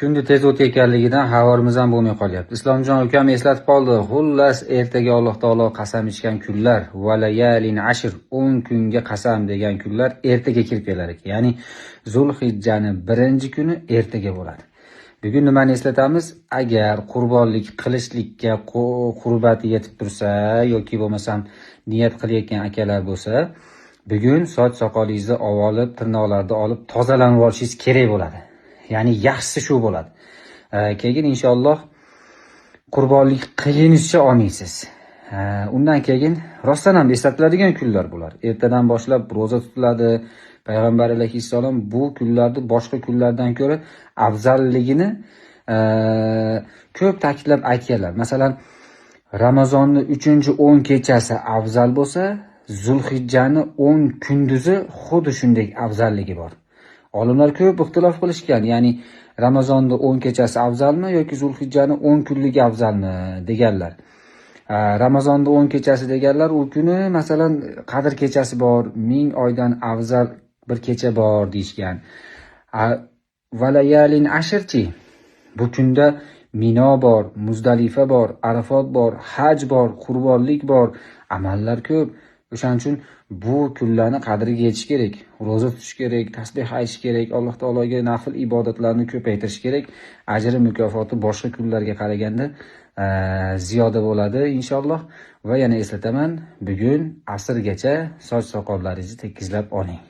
Kunni tez o'tayotganligidan xabarimiz ham bo'lmay qolyapti. Islomjon ukam eslatib qoldi. Xullas, ertaga Alloh taolo qasam ichgan kunlar, valayalin ashr, 10 kunga qasam degan kunlar ertaga kelib kelar ekan. Ya'ni Zulhijjaning 1-kuni ertaga bo'ladi. Bugun nimani eslatamiz? Agar qurbonlik qilishlikka qurbati yetib tursa yoki bo'lmasam niyat qilayotgan akalar bo'lsa, bugun soch soqolingizni olib, tirnoqlarni olib tozalanib olishingiz kerak bo'ladi. Ya'ni yaxshisi shu bo'ladi. Keyin inshaalloh qurbonlik qilganingizcha olmaysiz. Undan keyin rostdan ham eslatiladigan kunlar bular. Ertadan boshlab roza tutiladi. Payg'ambar alayhissalom bu kunlarni boshqa kunlardan ko'ra afzalligini ko'p ta'kidlab aytganlar. Masalan, Ramazonning 3-10 kechasi afzal bo'lsa, Zulhijjaning 10 kunduzi xuddi shunday afzalligi bor. Olimlar ko'p ixtilof qilishgan, ya'ni Ramazonning 10 kechasi afzalmi yoki Zulhijjaning 10 kunligi afzalmi deganlar. Ramazonning 10 kechasi deganlar, u kuni masalan Qadr kechasi bor, 1000 oydan afzal bir kecha bor deyishgan. Valayalin ashrchi, bu kunda Mino bor, Muzdalifa bor, Arafot bor, haj bor, qurbonlik bor, amallar ko'p. O'shaning uchun bu kunlarni qadriga yetish kerak. Roza tutish kerak, tasbih aytish kerak, Alloh taologa nafl ibodatlarni ko'paytirish kerak. Ajri mukofoti boshqa kunlarga qaraganda ziyoda bo'ladi inshaalloh. Va yana eslataman, bugun asrgacha soch soqollaringizni tekizlab oling.